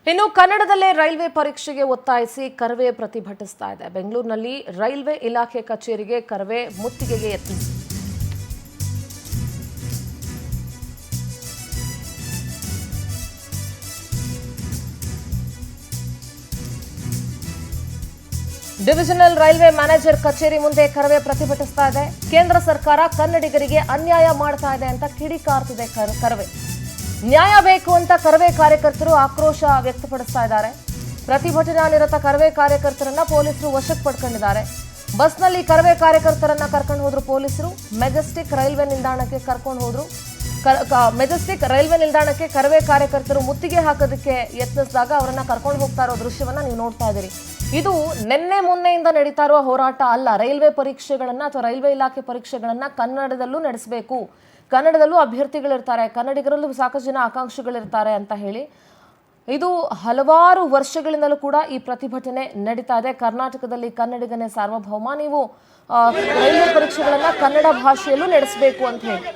ಇನ್ನು ಕನ್ನಡದಲ್ಲೇ ರೈಲ್ವೆ ಪರೀಕ್ಷೆಗೆ ಒತ್ತಾಯಿಸಿ ಕರವೇ ಪ್ರತಿಭಟಿಸ್ತಾ ಇದೆ. ಬೆಂಗಳೂರಿನಲ್ಲಿ ರೈಲ್ವೆ ಇಲಾಖೆ ಕಚೇರಿಗೆ ಕರವೇ ಮುತ್ತಿಗೆಗೆ ಯತ್ನಿಸಿದೆ. ಡಿವಿಷನಲ್ ರೈಲ್ವೆ ಮ್ಯಾನೇಜರ್ ಕಚೇರಿ ಮುಂದೆ ಕರವೇ ಪ್ರತಿಭಟಿಸ್ತಾ ಇದೆ. ಕೇಂದ್ರ ಸರ್ಕಾರ ಕನ್ನಡಿಗರಿಗೆ ಅನ್ಯಾಯ ಮಾಡ್ತಾ ಇದೆ ಅಂತ ಕಿಡಿಕಾರ್ತಿದೆ ಕರವೇ. ನ್ಯಾಯ ಬೇಕು ಅಂತ ಕರವೇ ಕಾರ್ಯಕರ್ತರು ಆಕ್ರೋಶ ವ್ಯಕ್ತಪಡಿಸ್ತಾ ಇದ್ದಾರೆ. ಪ್ರತಿಭಟನಾನಿರತ ಕರವೇ ಕಾರ್ಯಕರ್ತರನ್ನ ಪೊಲೀಸರು ವಶಕ್ಕೆ ಪಡ್ಕೊಂಡಿದ್ದಾರೆ. ಬಸ್ನಲ್ಲಿ ಕರವೇ ಕಾರ್ಯಕರ್ತರನ್ನ ಕರ್ಕೊಂಡು ಹೋದ್ರು ಪೊಲೀಸರು. ಮೆಜೆಸ್ಟಿಕ್ ರೈಲ್ವೆ ನಿಲ್ದಾಣಕ್ಕೆ ಕರ್ಕೊಂಡು ಹೋದ್ರು. ಮೆಜೆಸ್ಟಿಕ್ ರೈಲ್ವೆ ನಿಲ್ದಾಣಕ್ಕೆ ಕರವೇ ಕಾರ್ಯಕರ್ತರು ಮುತ್ತಿಗೆ ಹಾಕೋದಕ್ಕೆ ಯತ್ನಿಸಿದಾಗ ಅವರನ್ನ ಕರ್ಕೊಂಡು ಹೋಗ್ತಾ ಇರೋ ದೃಶ್ಯವನ್ನ ನೀವು ನೋಡ್ತಾ ಇದ್ದೀರಿ. ಇದು ನಿನ್ನೆ ಮೊನ್ನೆಯಿಂದ ನಡೀತಾ ಇರುವ ಹೋರಾಟ ಅಲ್ಲ. ರೈಲ್ವೆ ಪರೀಕ್ಷೆಗಳನ್ನ ಅಥವಾ ರೈಲ್ವೆ ಇಲಾಖೆ ಪರೀಕ್ಷೆಗಳನ್ನ ಕನ್ನಡದಲ್ಲೂ ನಡೆಸಬೇಕು, ಕನ್ನಡದಲ್ಲೂ ಅಭ್ಯರ್ಥಿಗಳಿರ್ತಾರೆ, ಕನ್ನಡಿಗರಲ್ಲೂ ಸಾಕಷ್ಟು ಜನ ಆಕಾಂಕ್ಷಿಗಳಿರ್ತಾರೆ ಅಂತ ಹೇಳಿ ಇದು ಹಲವಾರು ವರ್ಷಗಳಿಂದಲೂ ಕೂಡ ಈ ಪ್ರತಿಭಟನೆ ನಡೀತಾ ಇದೆ. ಕರ್ನಾಟಕದಲ್ಲಿ ಕನ್ನಡಿಗನೇ ಸಾರ್ವಭೌಮ, ನೀವು ರೈಲ್ವೆ ಪರೀಕ್ಷೆಗಳನ್ನ ಕನ್ನಡ ಭಾಷೆಯಲ್ಲೂ ನಡೆಸಬೇಕು ಅಂತ ಹೇಳಿ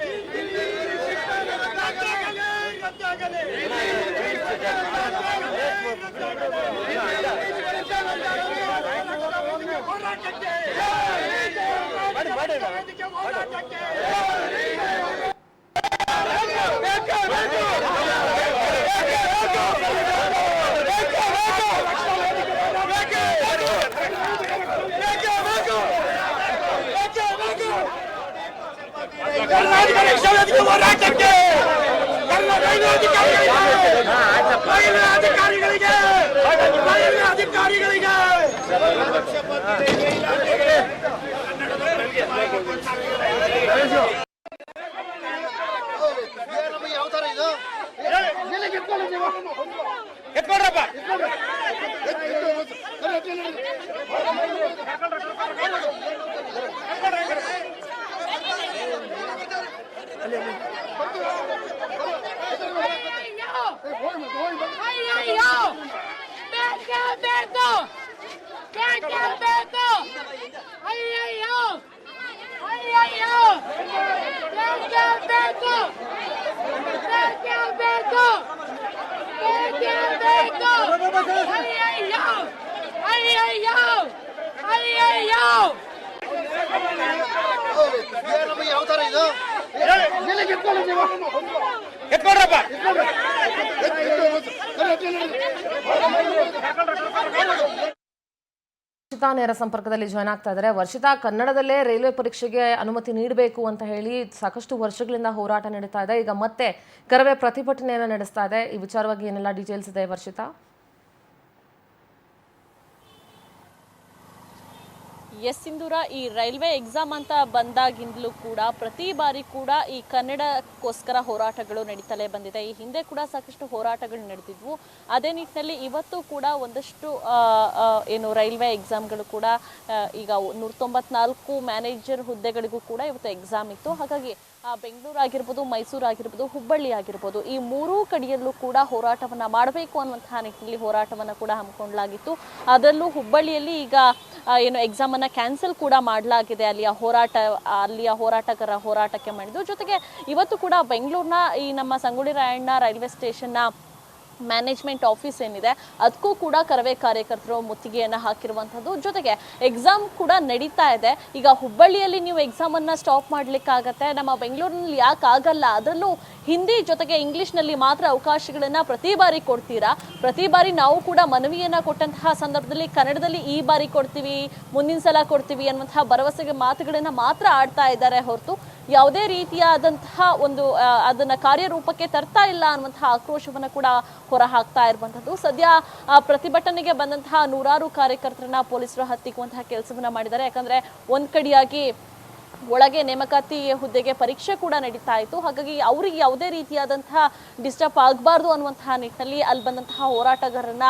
ವರ್ಷಿತಾ ನೇರ ಸಂಪರ್ಕದಲ್ಲಿ ಜಾಯ್ನ್ ಆಗ್ತಾ ಇದ್ದಾರೆ. ವರ್ಷಿತಾ, ಕನ್ನಡದಲ್ಲೇ ರೈಲ್ವೆ ಪರೀಕ್ಷೆಗೆ ಅನುಮತಿ ನೀಡಬೇಕು ಅಂತ ಹೇಳಿ ಸಾಕಷ್ಟು ವರ್ಷಗಳಿಂದ ಹೋರಾಟ ನಡೀತಾ ಇದೆ. ಈಗ ಮತ್ತೆ ಕರವೇ ಪ್ರತಿಭಟನೆಯನ್ನು ನಡೆಸ್ತಾ ಇದೆ. ಈ ವಿಚಾರವಾಗಿ ಏನೆಲ್ಲ ಡೀಟೇಲ್ಸ್ ಇದೆ ವರ್ಷಿತಾ? ಎಸ್ ಸಿಂಧೂರ, ಈ ರೈಲ್ವೆ ಎಕ್ಸಾಮ್ ಅಂತ ಬಂದಾಗಿಂದಲೂ ಕೂಡ ಪ್ರತಿ ಬಾರಿ ಕೂಡ ಈ ಕನ್ನಡಕ್ಕೋಸ್ಕರ ಹೋರಾಟಗಳು ನಡೀತಲೇ ಬಂದಿದೆ. ಈ ಹಿಂದೆ ಕೂಡ ಸಾಕಷ್ಟು ಹೋರಾಟಗಳು ನಡೆದಿದ್ವು. ಅದೇ ನಿಟ್ಟಿನಲ್ಲಿ ಇವತ್ತು ಕೂಡ ಒಂದಷ್ಟು ಏನು ರೈಲ್ವೆ ಎಕ್ಸಾಮ್ಗಳು ಕೂಡ ಈಗ 194 ಮ್ಯಾನೇಜರ್ ಹುದ್ದೆಗಳಿಗೂ ಕೂಡ ಇವತ್ತು ಎಕ್ಸಾಮ್ ಇತ್ತು. ಹಾಗಾಗಿ ಬೆಂಗಳೂರು ಆಗಿರ್ಬೋದು, ಮೈಸೂರು ಆಗಿರ್ಬೋದು, ಹುಬ್ಬಳ್ಳಿ ಆಗಿರ್ಬೋದು, ಈ ಮೂರೂ ಕಡೆಯಲ್ಲೂ ಕೂಡ ಹೋರಾಟವನ್ನು ಮಾಡಬೇಕು ಅನ್ನುವಂತಹ ನಿಟ್ಟಿನಲ್ಲಿ ಹೋರಾಟವನ್ನು ಕೂಡ ಹಮ್ಮಿಕೊಳ್ಳಲಾಗಿತ್ತು. ಅದರಲ್ಲೂ ಹುಬ್ಬಳ್ಳಿಯಲ್ಲಿ ಈಗ ಏನು ಎಕ್ಸಾಮನ್ನು ಕ್ಯಾನ್ಸಲ್ ಕೂಡ ಮಾಡಲಾಗಿದೆ. ಅಲ್ಲಿಯ ಹೋರಾಟಗಾರ ಹೋರಾಟಕ್ಕೆ ಮಾಡಿದ್ದು. ಜೊತೆಗೆ ಇವತ್ತು ಕೂಡ ಬೆಂಗಳೂರಿನ ಈ ನಮ್ಮ ಸಂಗೊಳ್ಳಿ ರಾಯಣ್ಣ ರೈಲ್ವೆ ಸ್ಟೇಷನ್ನ ಮ್ಯಾನೇಜ್ಮೆಂಟ್ ಆಫೀಸ್ ಏನಿದೆ ಅದಕ್ಕೂ ಕೂಡ ಕರವೇ ಕಾರ್ಯಕರ್ತರು ಮುತ್ತಿಗೆಯನ್ನು ಹಾಕಿರುವಂಥದ್ದು. ಜೊತೆಗೆ ಎಕ್ಸಾಮ್ ಕೂಡ ನಡೀತಾ ಇದೆ. ಈಗ ಹುಬ್ಬಳ್ಳಿಯಲ್ಲಿ ನೀವು ಎಕ್ಸಾಮನ್ನು ಸ್ಟಾಪ್ ಮಾಡಲಿಕ್ಕಾಗತ್ತೆ, ನಮ್ಮ ಬೆಂಗಳೂರಿನಲ್ಲಿ ಯಾಕೆ ಆಗಲ್ಲ? ಅದರಲ್ಲೂ ಹಿಂದಿ ಜೊತೆಗೆ ಇಂಗ್ಲೀಷ್ನಲ್ಲಿ ಮಾತ್ರ ಅವಕಾಶಗಳನ್ನು ಪ್ರತಿ ಬಾರಿ ಕೊಡ್ತೀರಾ? ಪ್ರತಿ ಬಾರಿ ನಾವು ಕೂಡ ಮನವಿಯನ್ನು ಕೊಟ್ಟಂತಹ ಸಂದರ್ಭದಲ್ಲಿ ಕನ್ನಡದಲ್ಲಿ ಈ ಬಾರಿ ಕೊಡ್ತೀವಿ, ಮುಂದಿನ ಸಲ ಕೊಡ್ತೀವಿ ಅನ್ನುವಂತಹ ಭರವಸೆಗೆ ಮಾತುಗಳನ್ನು ಮಾತ್ರ ಆಡ್ತಾ ಇದ್ದಾರೆ ಹೊರತು ಯಾವುದೇ ರೀತಿಯಾದಂತಹ ಒಂದು ಅದನ್ನು ಕಾರ್ಯರೂಪಕ್ಕೆ ತರ್ತಾ ಇಲ್ಲ ಅನ್ನುವಂತಹ ಆಕ್ರೋಶವನ್ನು ಕೂಡ ಹೊರ ಹಾಕ್ತಾ ಇರುವಂಥದ್ದು. ಸದ್ಯ ಪ್ರತಿಭಟನೆಗೆ ಬಂದಂತಹ ನೂರಾರು ಕಾರ್ಯಕರ್ತರನ್ನ ಪೊಲೀಸರು ಹತ್ತಿಕ್ಕುವಂತಹ ಕೆಲಸವನ್ನ ಮಾಡಿದ್ದಾರೆ. ಯಾಕಂದ್ರೆ ಒಂದ್ ಕಡೆಯಾಗಿ ಒಳಗೆ ನೇಮಕಾತಿ ಹುದ್ದೆಗೆ ಪರೀಕ್ಷೆ ಕೂಡ ನಡೀತಾ ಇತ್ತು. ಹಾಗಾಗಿ ಅವರಿಗೆ ಯಾವುದೇ ರೀತಿಯಾದಂತಹ ಡಿಸ್ಟರ್ಬ್ ಆಗಬಾರ್ದು ಅನ್ನುವಂತಹ ನಿಟ್ಟಿನಲ್ಲಿ ಅಲ್ಲಿ ಬಂದಂತಹ ಹೋರಾಟಗಾರರನ್ನ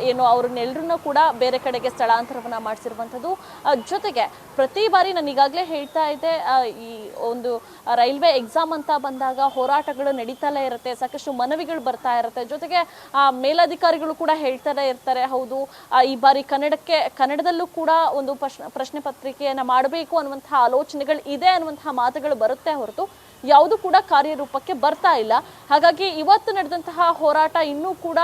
ಏನು ಅವ್ರನ್ನೆಲ್ಲರನ್ನೂ ಕೂಡ ಬೇರೆ ಕಡೆಗೆ ಸ್ಥಳಾಂತರವನ್ನ ಮಾಡಿಸಿರುವಂಥದ್ದು. ಜೊತೆಗೆ ಪ್ರತಿ ಬಾರಿ ನಾನು ಈಗಾಗಲೇ ಹೇಳ್ತಾ ಇದ್ದೆ, ಈ ಒಂದು ರೈಲ್ವೆ ಎಕ್ಸಾಮ್ ಅಂತ ಬಂದಾಗ ಹೋರಾಟಗಳು ನಡೀತಲೇ ಇರುತ್ತೆ, ಸಾಕಷ್ಟು ಮನವಿಗಳು ಬರ್ತಾ ಇರುತ್ತೆ. ಜೊತೆಗೆ ಮೇಲಧಿಕಾರಿಗಳು ಕೂಡ ಹೇಳ್ತಾನೆ ಇರ್ತಾರೆ, ಹೌದು ಈ ಬಾರಿ ಕನ್ನಡದಲ್ಲೂ ಕೂಡ ಒಂದು ಪ್ರಶ್ನೆ ಪತ್ರಿಕೆಯನ್ನು ಮಾಡಬೇಕು ಅನ್ನುವಂತಹ ಆಲೋಚನೆಗಳು ಇದೆ ಅನ್ನುವಂತಹ ಮಾತುಗಳು ಬರುತ್ತೆ ಹೊರತು ಯಾವುದು ಕೂಡ ಕಾರ್ಯರೂಪಕ್ಕೆ ಬರ್ತಾ ಇಲ್ಲ. ಹಾಗಾಗಿ ಇವತ್ತು ನಡೆದಂತಹ ಹೋರಾಟ ಇನ್ನೂ ಕೂಡ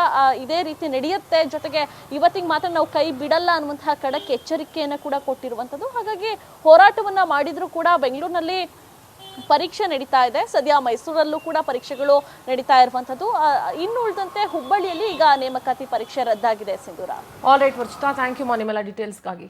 ಇದೇ ರೀತಿ ನಡೆಯುತ್ತೆ. ಜೊತೆಗೆ ಇವತ್ತಿಗೆ ಮಾತ್ರ ನಾವು ಕೈ ಬಿಡಲ್ಲ ಅನ್ನುವಂತಹ ಖಡಕ್ ಎಚ್ಚರಿಕೆಯನ್ನು ಕೂಡ ಕೊಟ್ಟಿರುವಂಥದ್ದು. ಹಾಗಾಗಿ ಹೋರಾಟವನ್ನ ಮಾಡಿದ್ರು ಕೂಡ ಬೆಂಗಳೂರಿನಲ್ಲಿ ಪರೀಕ್ಷೆ ನಡೀತಾ ಇದೆ. ಸದ್ಯ ಮೈಸೂರಲ್ಲೂ ಕೂಡ ಪರೀಕ್ಷೆಗಳು ನಡೀತಾ ಇರುವಂಥದ್ದು. ಇನ್ನು ಉಳಿದಂತೆ ಹುಬ್ಬಳ್ಳಿಯಲ್ಲಿ ಈಗ ನೇಮಕಾತಿ ಪರೀಕ್ಷೆ ರದ್ದಾಗಿದೆ. Sindhura. All right Varshitha, thank you ನಿಮ್ಮೆಲ್ಲ ಡೀಟೇಲ್ಸ್ಗಾಗಿ.